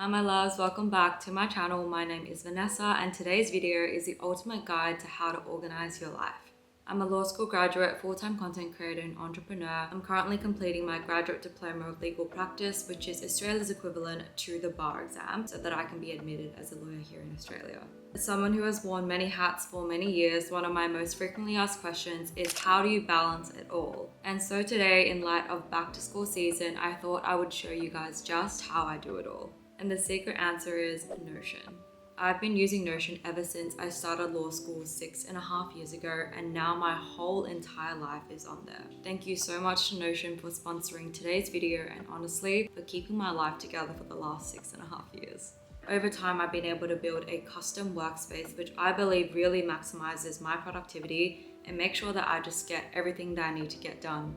Hi my loves, welcome back to my channel. My name is Vanessa and today's video is the ultimate guide to how to organize your life. I'm a law school graduate, full-time content creator and entrepreneur. I'm currently completing my graduate diploma of legal practice, which is Australia's equivalent to the bar exam, so that I can be admitted as a lawyer here in Australia. As someone who has worn many hats for many years, one of my most frequently asked questions is how do you balance it all? And so today, in light of back to school season, I thought I would show you guys just how I do it all. And the secret answer is Notion. I've been using Notion ever since I started law school 6.5 years ago, and now my whole entire life is on there. Thank you so much to Notion for sponsoring today's video and honestly for keeping my life together for the last 6.5 years. Over time, I've been able to build a custom workspace which I believe really maximizes my productivity and make sure that I just get everything that I need to get done.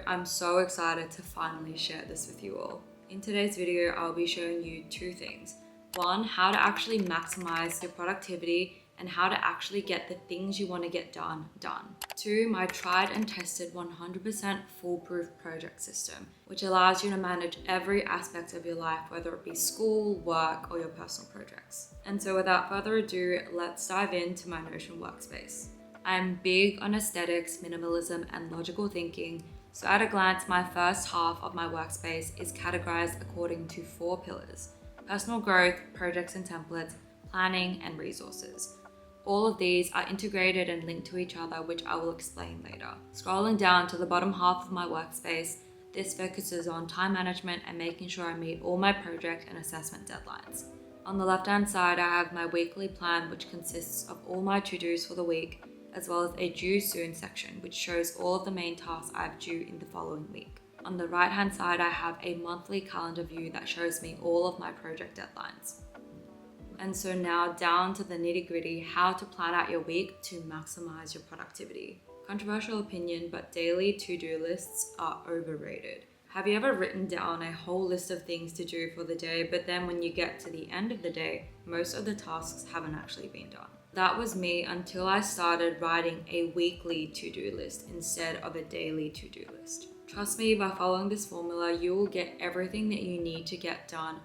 I'm so excited to finally share this with you all. In today's video, I'll be showing you two things. One, how to actually maximize your productivity and how to actually get the things you want to get done. Two, my tried and tested 100% foolproof project system, which allows you to manage every aspect of your life, whether it be school, work, or your personal projects. And so without further ado, let's dive into my Notion workspace. I'm big on aesthetics, minimalism, and logical thinking. So at a glance, my first half of my workspace is categorized according to 4 pillars: personal growth, projects and templates, planning, and resources. All of these are integrated and linked to each other, which I will explain later. Scrolling down to the bottom half of my workspace, this focuses on time management and making sure I meet all my project and assessment deadlines. On the left-hand side, I have my weekly plan, which consists of all my to-dos for the week, as well as a due soon section, which shows all of the main tasks I have due in the following week. On the right hand side, I have a monthly calendar view that shows me all of my project deadlines. And so now down to the nitty gritty, how to plan out your week to maximize your productivity. Controversial opinion, but daily to-do lists are overrated. Have you ever written down a whole list of things to do for the day, but then when you get to the end of the day, most of the tasks haven't actually been done? That was me until I started writing a weekly to-do list instead of a daily to-do list. Trust me, by following this formula, you will get everything that you need to get done.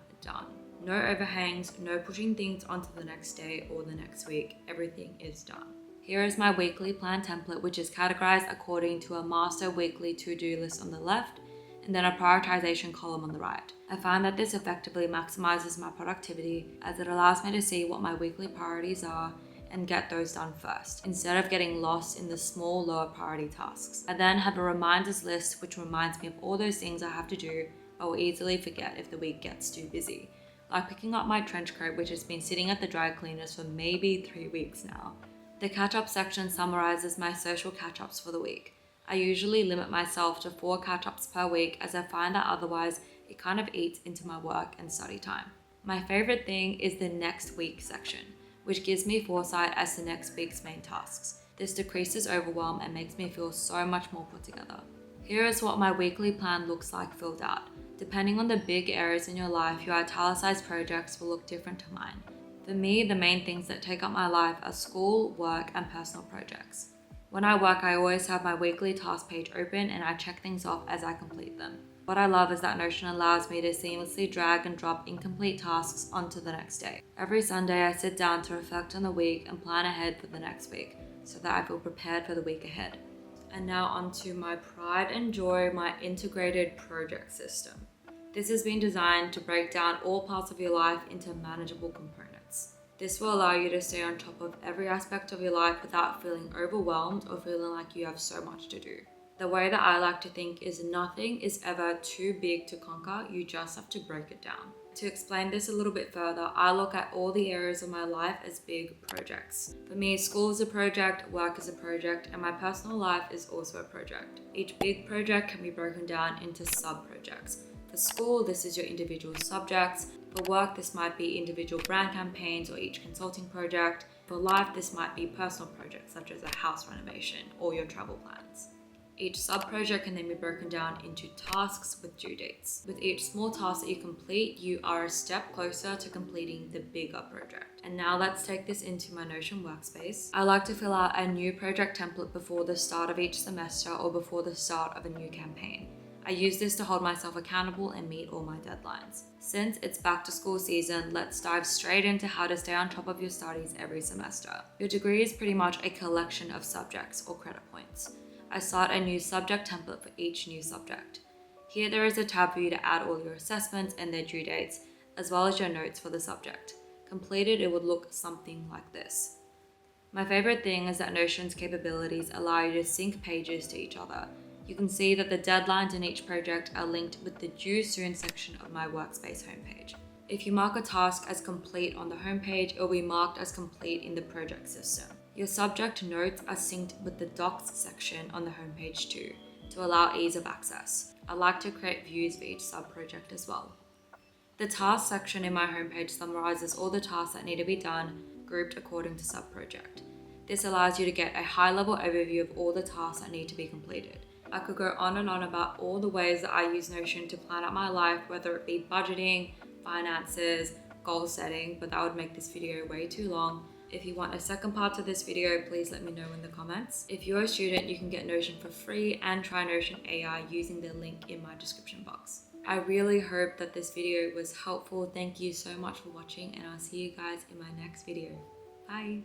No overhangs, no pushing things onto the next day or the next week. Everything is done. Here is my weekly plan template, which is categorized according to a master weekly to-do list on the left and then a prioritization column on the right. I find that this effectively maximizes my productivity as it allows me to see what my weekly priorities are and get those done first, instead of getting lost in the small, lower priority tasks. I then have a reminders list which reminds me of all those things I have to do I will easily forget if the week gets too busy. Like picking up my trench coat, which has been sitting at the dry cleaners for maybe 3 weeks now. The catch-up section summarizes my social catch-ups for the week. I usually limit myself to 4 catch-ups per week, as I find that otherwise it kind of eats into my work and study time. My favorite thing is the next week section, which gives me foresight as to next week's main tasks. This decreases overwhelm and makes me feel so much more put together. Here is what my weekly plan looks like filled out. Depending on the big areas in your life, your italicized projects will look different to mine. For me, the main things that take up my life are school, work, and personal projects. When I work, I always have my weekly task page open and I check things off as I complete them. What I love is that Notion allows me to seamlessly drag and drop incomplete tasks onto the next day. Every Sunday, I sit down to reflect on the week and plan ahead for the next week so that I feel prepared for the week ahead. And now onto my pride and joy, my integrated project system. This has been designed to break down all parts of your life into manageable components. This will allow you to stay on top of every aspect of your life without feeling overwhelmed or feeling like you have so much to do. The way that I like to think is nothing is ever too big to conquer, you just have to break it down. To explain this a little bit further, I look at all the areas of my life as big projects. For me, school is a project, work is a project, and my personal life is also a project. Each big project can be broken down into sub-projects. For school, this is your individual subjects. For work, this might be individual brand campaigns or each consulting project. For life, this might be personal projects such as a house renovation or your travel plans. Each sub-project can then be broken down into tasks with due dates. With each small task that you complete, you are a step closer to completing the bigger project. And now let's take this into my Notion workspace. I like to fill out a new project template before the start of each semester or before the start of a new campaign. I use this to hold myself accountable and meet all my deadlines. Since it's back to school season, let's dive straight into how to stay on top of your studies every semester. Your degree is pretty much a collection of subjects or credit points. I start a new subject template for each new subject. Here there is a tab for you to add all your assessments and their due dates, as well as your notes for the subject. Completed, it would look something like this. My favorite thing is that Notion's capabilities allow you to sync pages to each other. You can see that the deadlines in each project are linked with the due soon section of my workspace homepage. If you mark a task as complete on the homepage, it will be marked as complete in the project system. Your subject notes are synced with the docs section on the homepage too, to allow ease of access. I like to create views for each sub-project as well. The task section in my homepage summarizes all the tasks that need to be done, grouped according to sub-project. This allows you to get a high-level overview of all the tasks that need to be completed. I could go on and on about all the ways that I use Notion to plan out my life, whether it be budgeting, finances, goal setting, but that would make this video way too long. If you want a second part to this video, please let me know in the comments. If you're a student, you can get Notion for free and try Notion AI using the link in my description box. I really hope that this video was helpful. Thank you so much for watching, and I'll see you guys in my next video. Bye.